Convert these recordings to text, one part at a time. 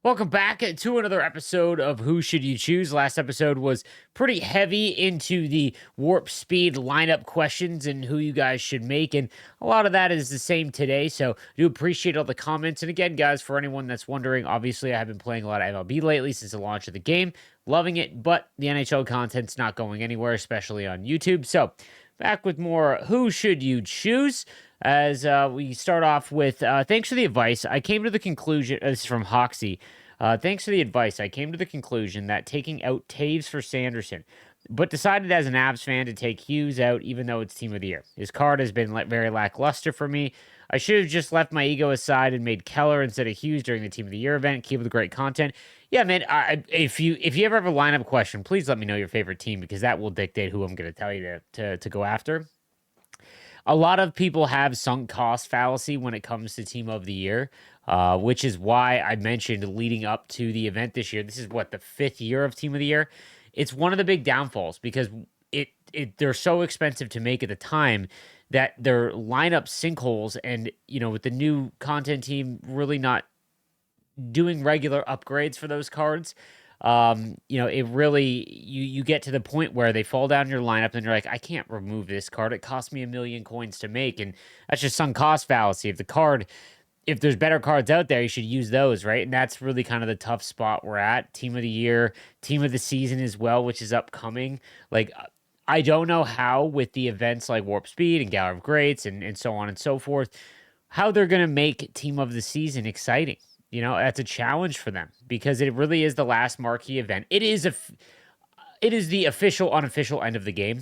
Welcome back to another episode of Who Should You Choose? Last episode was pretty heavy into the warp speed lineup questions and who you guys should make. And a lot of that is the same today. So I do appreciate all the comments. And again, guys, for anyone that's wondering, obviously I have been playing a lot of MLB lately since the launch of the game. Loving it, but the NHL content's not going anywhere, especially on YouTube. So back with more Who Should You Choose? As we start off with, thanks for the advice. I came to the conclusion, this is from Hoxie. Thanks for the advice. I came to the conclusion that taking out Taves for Sanderson, but decided as an Avs fan to take Hughes out, even though it's Team of the Year. His card has been very lackluster for me. I should have just left my ego aside and made Keller instead of Hughes during the Team of the Year event. Keep up the great content. Yeah, man. If you ever have a lineup question, please let me know your favorite team because that will dictate who I'm going to tell you to go after. A lot of people have sunk cost fallacy when it comes to Team of the Year, which is why I mentioned leading up to the event this year. This is what, the 5th year of Team of the Year. It's one of the big downfalls because they're so expensive to make at the time that their lineup sinkholes, and with the new content team really not doing regular upgrades for those cards. It really, you get to the point where they fall down your lineup and you're like, I can't remove this card. It cost me 1,000,000 coins to make. And that's just sunk cost fallacy. If there's better cards out there, you should use those, right? And that's really kind of the tough spot we're at. Team of the Year, Team of the Season as well, which is upcoming. Like, I don't know how with the events like Warp Speed and Gallery of Greats and so on and so forth, how they're going to make Team of the Season exciting. That's a challenge for them because it really is the last marquee event. It is the official, unofficial end of the game,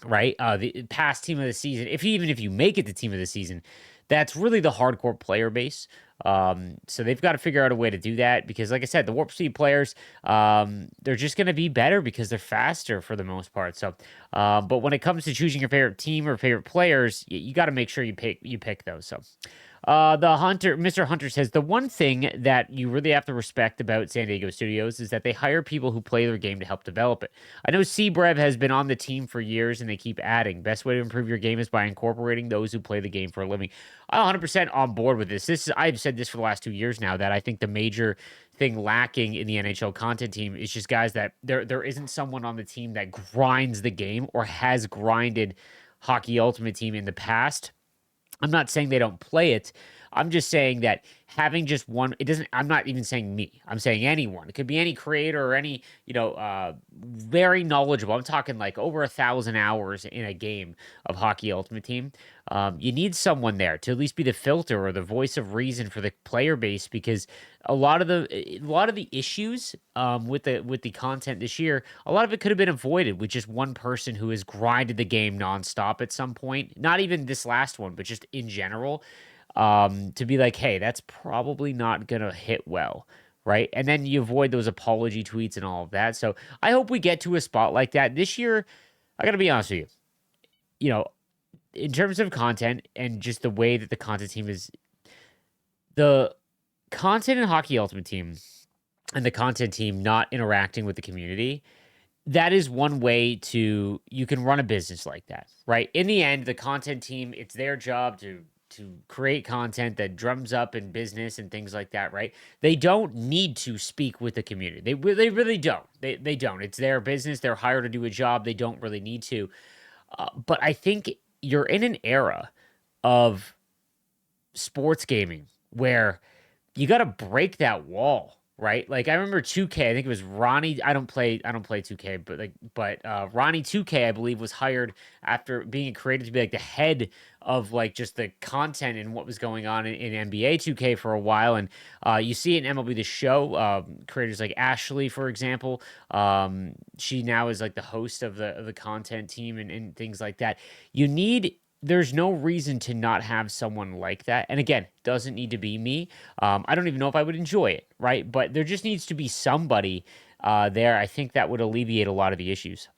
right? The past Team of the Season, even if you make it to Team of the Season, that's really the hardcore player base. So they've got to figure out a way to do that because, like I said, the Warp Speed players, they're just going to be better because they're faster for the most part. So, but when it comes to choosing your favorite team or favorite players, you got to make sure you pick those. So. Mr. Hunter says, the one thing that you really have to respect about San Diego Studios is that they hire people who play their game to help develop it. I know Seabrev has been on the team for years and they keep adding. Best way to improve your game is by incorporating those who play the game for a living. I'm 100% on board with this. I've said this for the last 2 years now that I think the major thing lacking in the NHL content team is just guys that there isn't someone on the team that grinds the game or has grinded Hockey Ultimate Team in the past. I'm not saying they don't play it. I'm just saying that having just one, I'm not even saying me. I'm saying anyone. It could be any creator or any, very knowledgeable. I'm talking like over 1,000 hours in a game of Hockey Ultimate Team. You need someone there to at least be the filter or the voice of reason for the player base because a lot of the issues with the content this year, a lot of it could have been avoided with just one person who has grinded the game nonstop at some point. Not even this last one, but just in general. To be like, hey, that's probably not going to hit well, right? And then you avoid those apology tweets and all of that. So I hope we get to a spot like that. This year, I got to be honest with you. In terms of content and just the way that the content team is, the content in Hockey Ultimate Team and the content team not interacting with the community, that is one way you can run a business like that, right? In the end, the content team, it's their job to create content that drums up in business and things like that, right? They don't need to speak with the community. They really don't. They don't. It's their business. They're hired to do a job. They don't really need to. But I think you're in an era of sports gaming where you got to break that wall, right? Like I remember 2K, I think it was Ronnie. I don't play 2K, but Ronnie 2K, I believe, was hired after being created to be like the head of like just the content and what was going on in NBA 2K for a while. And you see it in MLB The Show, creators like Ashley, for example. She now is like the host of the content team and things like that. There's no reason to not have someone like that. And again, doesn't need to be me. I don't even know if I would enjoy it, right? But there just needs to be somebody there. I think that would alleviate a lot of the issues.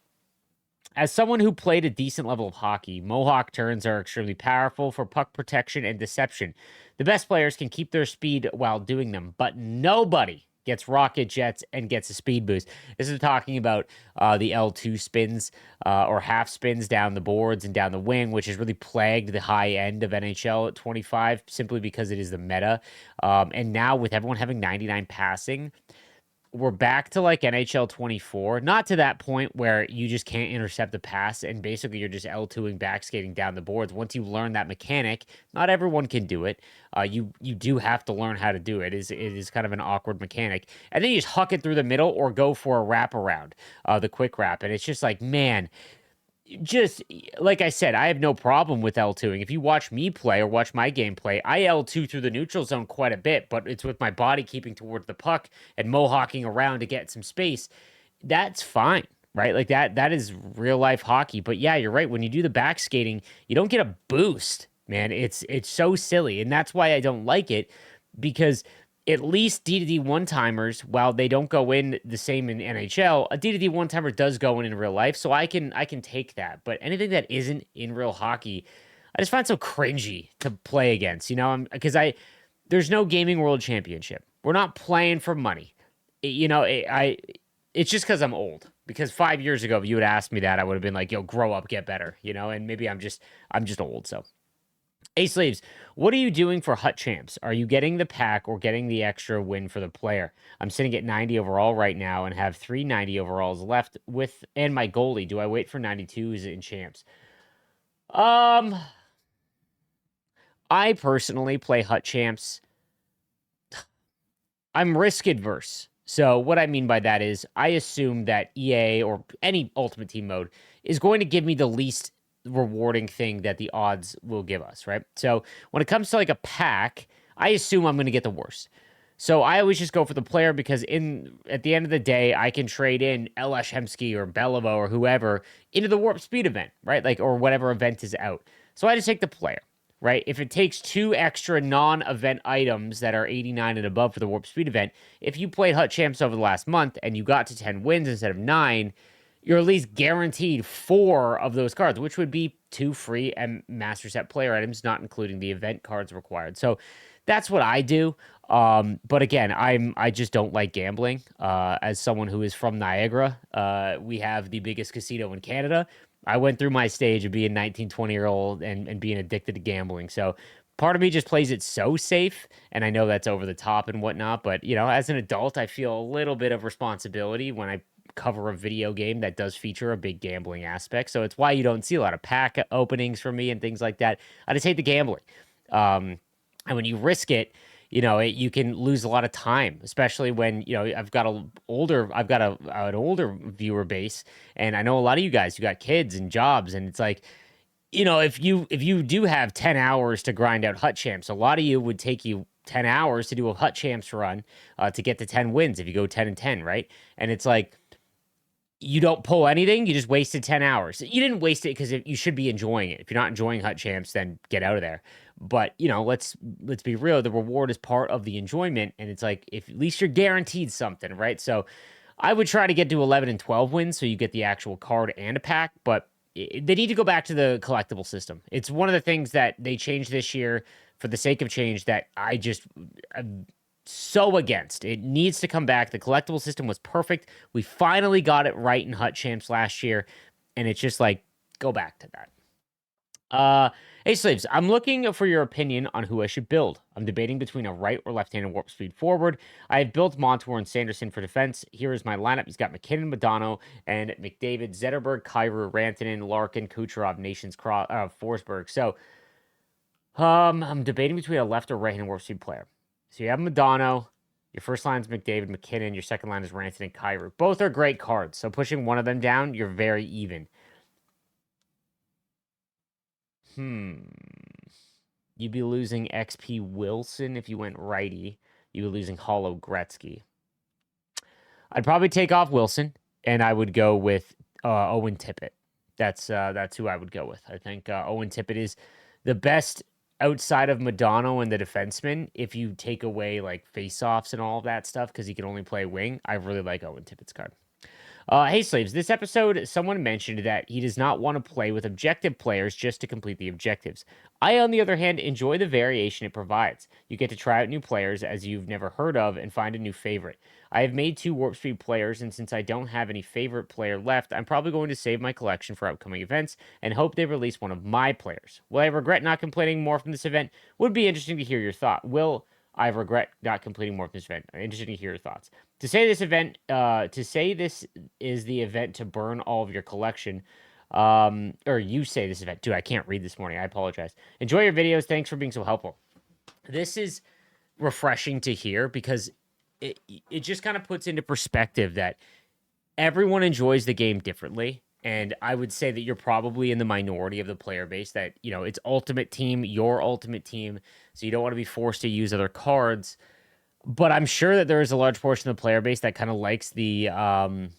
As someone who played a decent level of hockey, Mohawk turns are extremely powerful for puck protection and deception. The best players can keep their speed while doing them, but nobody gets rocket jets, and gets a speed boost. This is talking about the L2 spins or half spins down the boards and down the wing, which has really plagued the high end of NHL at 25 simply because it is the meta. And now with everyone having 99 passing, we're back to like NHL 24, not to that point where you just can't intercept the pass and basically you're just L2ing back skating down the boards. Once you learn that mechanic, not everyone can do it. You do have to learn how to do it. It is kind of an awkward mechanic. And then you just huck it through the middle or go for a wraparound, the quick wrap. And it's just like, man, just like I said, I have no problem with L2ing. If you watch me play or watch my gameplay, I L2 through the neutral zone quite a bit, but it's with my body keeping towards the puck and mohawking around to get some space. That's fine, right? Like that is real life hockey. But yeah, you're right. When you do the back skating, you don't get a boost, man. It's so silly. And that's why I don't like it, because at least D to D one timers, while they don't go in the same in NHL, a D to D one timer does go in real life, so I can take that. But anything that isn't in real hockey, I just find so cringy to play against. You know, because there's no gaming world championship. We're not playing for money. It's just because I'm old. Because 5 years ago, if you had asked me that, I would have been like, "Yo, grow up, get better." You know, and maybe I'm just old. So Hey Sleeves, what are you doing for Hut Champs? Are you getting the pack or getting the extra win for the player? I'm sitting at 90 overall right now and have 390 overalls left with and my goalie. Do I wait for 92s in Champs? Um, I personally play Hut Champs. I'm risk adverse. So what I mean by that is I assume that EA or any Ultimate Team mode is going to give me the least rewarding thing that the odds will give us, right? So when it comes to like a pack, I assume I'm going to get the worst. So I always just go for the player because at the end of the day, I can trade in Elish Hemsky or Beliveau or whoever into the Warp Speed event, right? Like, or whatever event is out. So I just take the player, right? If it takes 2 extra non-event items that are 89 and above for the Warp Speed event, if you played Hut Champs over the last month and you got to 10 wins instead of 9, you're at least guaranteed 4 of those cards, which would be 2 free and master set player items, not including the event cards required. So that's what I do. But again, I just don't like gambling. As someone who is from Niagara, we have the biggest casino in Canada. I went through my stage of being 19, 20-year-old and being addicted to gambling. So part of me just plays it so safe, and I know that's over the top and whatnot. But as an adult, I feel a little bit of responsibility when I cover a video game that does feature a big gambling aspect. So it's why you don't see a lot of pack openings from me and things like that. I just hate the gambling. And when you risk it, you can lose a lot of time, especially when, I've got an older viewer base, and I know a lot of you guys who got kids and jobs, and it's like, if you do have 10 hours to grind out Hut Champs, a lot of you would take you 10 hours to do a Hut Champs run to get to 10 wins if you go 10 and 10, right? And it's like, you don't pull anything, you just wasted 10 hours. You didn't waste it because you should be enjoying it. If you're not enjoying Hut Champs, then get out of there. But, let's be real. The reward is part of the enjoyment, and it's like, if at least you're guaranteed something, right? So I would try to get to 11 and 12 wins so you get the actual card and a pack, but they need to go back to the collectible system. It's one of the things that they changed this year for the sake of change that I'm so against. It needs to come back. The collectible system was perfect. We finally got it right in Hut Champs last year, and it's just like, go back to that. Hey Slaves, I'm looking for your opinion on who I should build. I'm debating between a right or left-handed warp speed forward. I have built Montour and Sanderson for defense. Here is my lineup. He's got McKinnon, Madonna, and McDavid, Zetterberg, Kyrou, Rantanen, Larkin, Kucherov, Forsberg. So, I'm debating between a left or right-handed warp speed player. So you have Madonna. Your first line is McDavid, McKinnon. Your second line is Rantanen, Kyrou. Both are great cards. So pushing one of them down, you're very even. You'd be losing XP Wilson if you went righty. You would be losing Hollow Gretzky. I'd probably take off Wilson, and I would go with Owen Tippett. That's who I would go with. I think Owen Tippett is the best outside of Madonna and the defenseman. If you take away like face-offs and all of that stuff, because he can only play wing, I really like Owen Tippett's card. Hey, slaves. This episode, someone mentioned that he does not want to play with objective players just to complete the objectives. I, on the other hand, enjoy the variation it provides. You get to try out new players as you've never heard of and find a new favorite. I have made 2 Warp Speed players, and since I don't have any favorite player left, I'm probably going to save my collection for upcoming events and hope they release one of my players. Will I regret not completing more from this event? Would be interesting to hear your thought. Will I regret not completing more of this event? Interesting to hear your thoughts. To say this is the event to burn all of your collection. Or you say this event. Dude, I can't read this morning. I apologize. Enjoy your videos. Thanks for being so helpful. This is refreshing to hear because it just kind of puts into perspective that everyone enjoys the game differently. And I would say that you're probably in the minority of the player base that, it's ultimate team, your ultimate team. So you don't want to be forced to use other cards. But I'm sure that there is a large portion of the player base that kind of likes the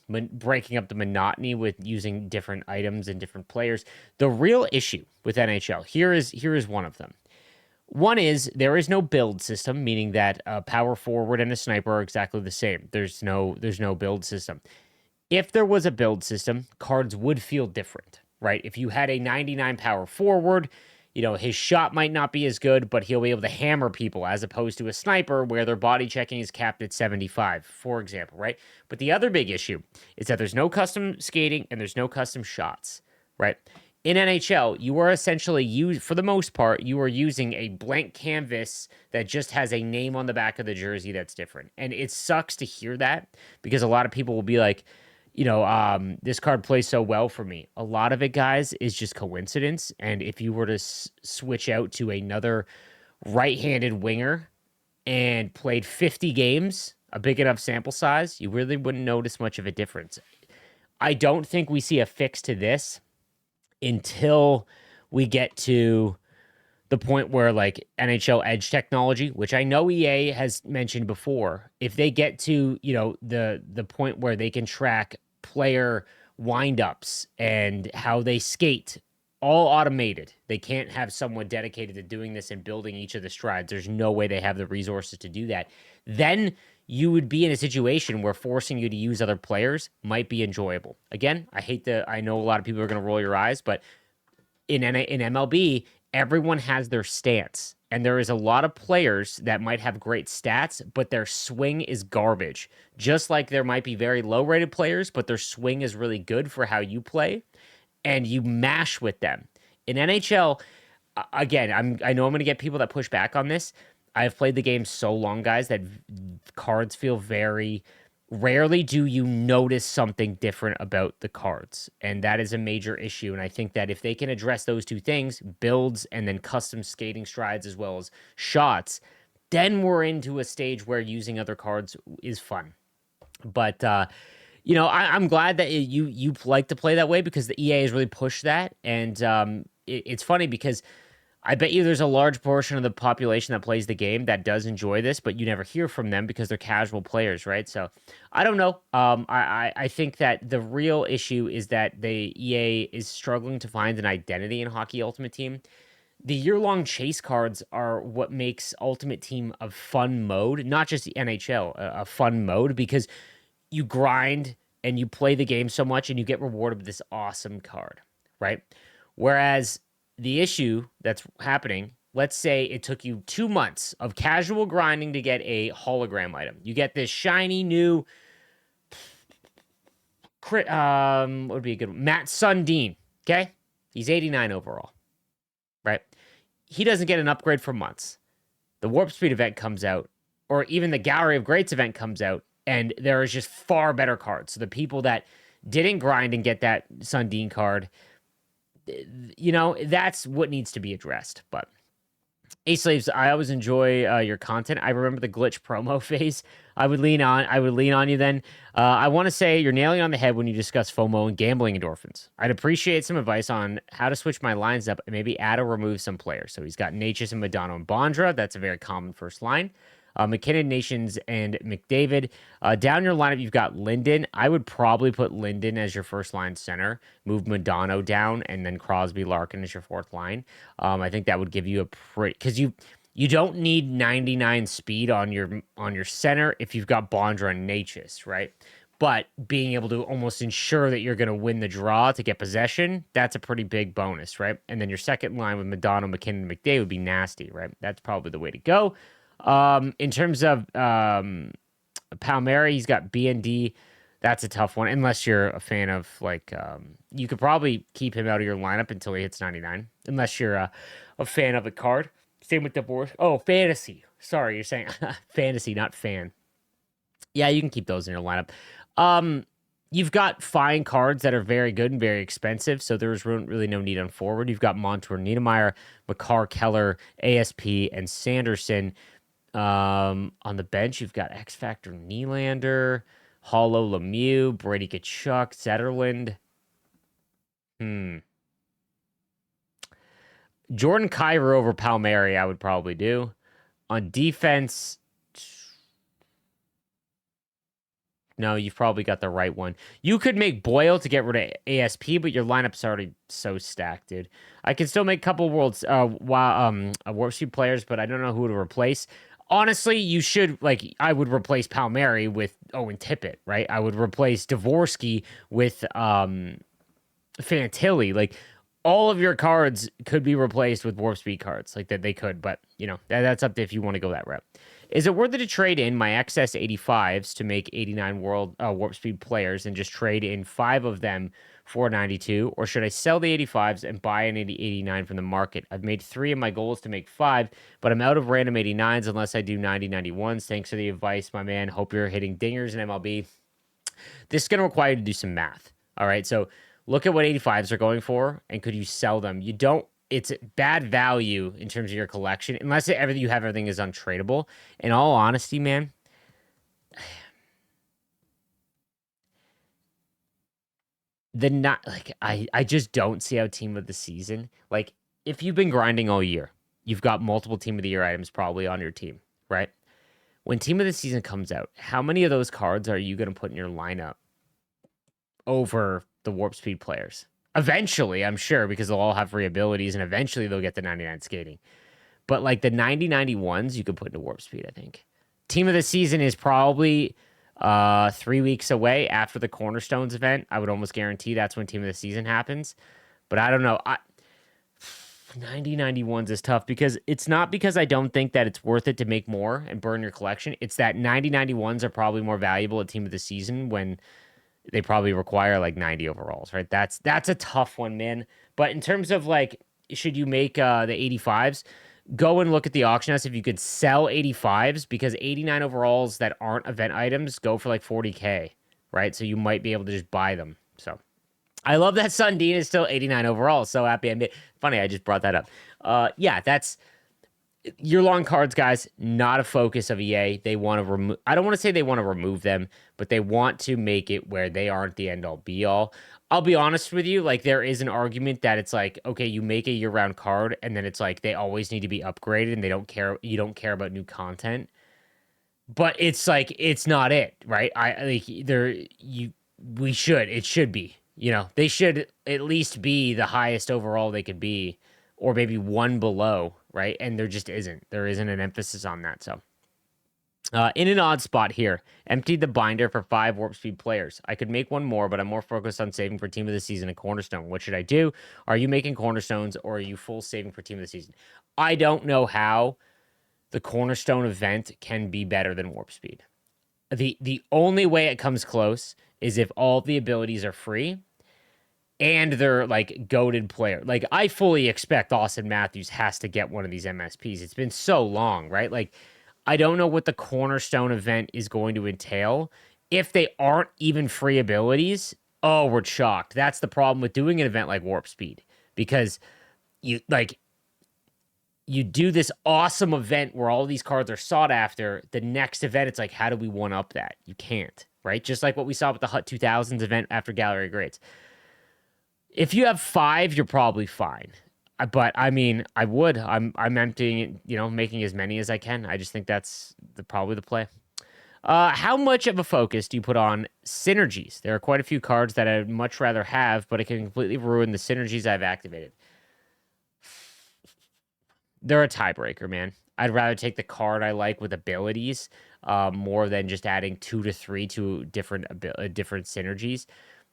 breaking up the monotony with using different items and different players. The real issue with NHL, here is one of them. One is there is no build system, meaning that a power forward and a sniper are exactly the same. There's no build system. If there was a build system, cards would feel different, right? If you had a 99 power forward, his shot might not be as good, but he'll be able to hammer people as opposed to a sniper where their body checking is capped at 75, for example, right? But the other big issue is that there's no custom skating and there's no custom shots, right? In NHL, you are essentially, for the most part, you are using a blank canvas that just has a name on the back of the jersey that's different. And it sucks to hear that because a lot of people will be like, this card plays so well for me. A lot of it, guys, is just coincidence. And if you were to switch out to another right-handed winger and played 50 games, a big enough sample size, you really wouldn't notice much of a difference. I don't think we see a fix to this until we get to the point where like NHL Edge technology, which I know EA has mentioned before, if they get to, the point where they can track player windups and how they skate, all automated. They can't have someone dedicated to doing this and building each of the strides. There's no way they have the resources to do that. Then you would be in a situation where forcing you to use other players might be enjoyable. Again, I know a lot of people are going to roll your eyes, but in MLB, everyone has their stance. And there is a lot of players that might have great stats, but their swing is garbage. Just like there might be very low-rated players, but their swing is really good for how you play, and you mash with them. In NHL, again, I know I'm going to get people that push back on this. I've played the game so long, guys, that cards feel very... Rarely do you notice something different about the cards, and that is a major issue. And I think that if they can address those two things, builds and then custom skating strides as well as shots, then we're into a stage where using other cards is fun. But I'm glad that you like to play that way because the EA has really pushed that, and it's funny because I bet you there's a large portion of the population that plays the game that does enjoy this, but you never hear from them because they're casual players, right? So I don't know. I think that the real issue is that the EA is struggling to find an identity in Hockey Ultimate Team. The year-long chase cards are what makes Ultimate Team a fun mode, not just the NHL, a fun mode, because you grind and you play the game so much and you get rewarded with this awesome card, right? Whereas the issue that's happening, let's say it took you 2 months of casual grinding to get a hologram item. You get this shiny new what would be a good one? Matt Sundin, okay? He's 89 overall, right? He doesn't get an upgrade for months. The Warp Speed event comes out, or even the Gallery of Greats event comes out, and there is just far better cards. So the people that didn't grind and get that Sundin card, that's what needs to be addressed. But Slaves, I always enjoy your content. I remember the glitch promo phase. I would lean on you then. I want to say you're nailing on the head when you discuss FOMO and gambling endorphins. I'd appreciate some advice on how to switch my lines up and maybe add or remove some players. So he's got Natchez and Madonna and Bondra. That's a very common first line. McKinnon, Nations, and McDavid. Down your lineup, you've got Linden. I would probably put Linden as your first line center, move Madonna down, and then Crosby, Larkin as your fourth line. I think that would give you a pretty... Because you don't need 99 speed on your center if you've got Bondra and Natchez, right? But being able to almost ensure that you're going to win the draw to get possession, that's a pretty big bonus, right? And then your second line with Madonna, McKinnon, and McDavid would be nasty, right? That's probably the way to go. In terms of Palmieri, he's got BND. That's a tough one, unless you're a fan of like you could probably keep him out of your lineup until he hits 99, unless you're a fan of the card. Same with divorce. Oh, fantasy. Sorry, you're saying fantasy, not fan. Yeah, you can keep those in your lineup. You've got fine cards that are very good and very expensive, so there's really no need on forward. You've got Montour, Niedermeyer, McCarr, Keller, ASP, and Sanderson. On the bench, you've got X Factor, Nylander, Hollow, Lemieux, Brady Tkachuk, Zetterland. Jordan Kyrou over Palmieri, I would probably do. On defense, no, you've probably got the right one. You could make Boyle to get rid of ASP, but your lineup's already so stacked, dude. I can still make a couple Warp Speed players, but I don't know who to replace. Honestly, you should, like, I would replace Palmieri with Owen Tippett, right? I would replace Dvorsky with Fantilli. Like, all of your cards could be replaced with Warp Speed cards, like that they could, but, you know, that's up to if you want to go that route. Is it worth it to trade in my excess 85s to make 89 World Warp Speed players and just trade in 5 of them for 92? Or should I sell the 85s and buy an 89 from the market? I've made 3 of my goals to make 5, but I'm out of random 89s unless I do 90-91s. Thanks for the advice, my man. Hope you're hitting dingers in MLB. This is going to require you to do some math. All right, so look at what 85s are going for, and could you sell them? You don't. It's bad value in terms of your collection, unless everything is untradeable. In all honesty, man, I just don't see how team of the season. Like, if you've been grinding all year, you've got multiple team of the year items probably on your team, right? When team of the season comes out, how many of those cards are you going to put in your lineup over the Warp Speed players? Eventually, I'm sure, because they'll all have free abilities, and eventually they'll get the 99 skating. But like the 90-91s, you could put into Warp Speed, I think. Team of the season is probably 3 weeks away after the Cornerstones event. I would almost guarantee that's when team of the season happens. But I don't know. 90-91s is tough because it's not because I don't think that it's worth it to make more and burn your collection. It's that 90-91s are probably more valuable at team of the season when they probably require like 90 overalls, right? That's a tough one, man. But in terms of like, should you make the 85s? Go and look at the auction house if you could sell 85s, because 89 overalls that aren't event items go for like 40K, right? So you might be able to just buy them. So I love that Sundin is still 89 overall. So happy. Funny, I just brought that up. Yeah, that's your long cards, guys. Not a focus of EA. They want to remove. I don't want to say they want to remove them, but they want to make it where they aren't the end all be all. I'll be honest with you. Like, there is an argument that it's like, okay, you make a year round card, and then it's like they always need to be upgraded, and they don't care. You don't care about new content. But it's like it's not it, right? It should be. You know, they should at least be the highest overall they could be, or maybe one below, right? And there just isn't. There isn't an emphasis on that. So, in an odd spot here, emptied the binder for 5 Warp Speed players. I could make one more, but I'm more focused on saving for Team of the Season and Cornerstone. What should I do? Are you making Cornerstones, or are you full saving for Team of the Season? I don't know how the Cornerstone event can be better than Warp Speed. The only way it comes close is if all the abilities are free and they're like goated player. Like, I fully expect Austin Matthews has to get one of these MSPs. It's been so long, right? Like, I don't know what the Cornerstone event is going to entail. If they aren't even free abilities, oh, we're shocked. That's the problem with doing an event like Warp Speed, because you do this awesome event where all these cards are sought after. The next event, it's like, how do we one up that? You can't, right? Just like what we saw with the Hut 2000s event after Gallery of Greats. If you have 5, you're probably fine. But I mean, I'm emptying it, you know, making as many as I can. I just think that's probably the play. How much of a focus do you put on synergies? There are quite a few cards that I'd much rather have, but it can completely ruin the synergies I've activated. They're a tiebreaker, man. I'd rather take the card I like with abilities. more than just adding 2 to 3 to different synergies.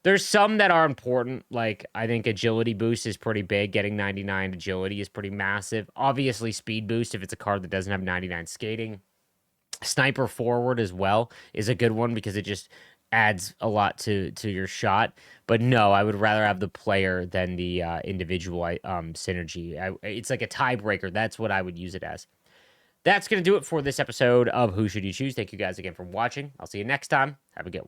There's some that are important, like I think agility boost is pretty big. Getting 99 agility is pretty massive. Obviously, speed boost if it's a card that doesn't have 99 skating. Sniper forward as well is a good one because it just adds a lot to your shot. But no, I would rather have the player than the individual synergy. It's like a tiebreaker. That's what I would use it as. That's going to do it for this episode of Who Should You Choose. Thank you guys again for watching. I'll see you next time. Have a good one.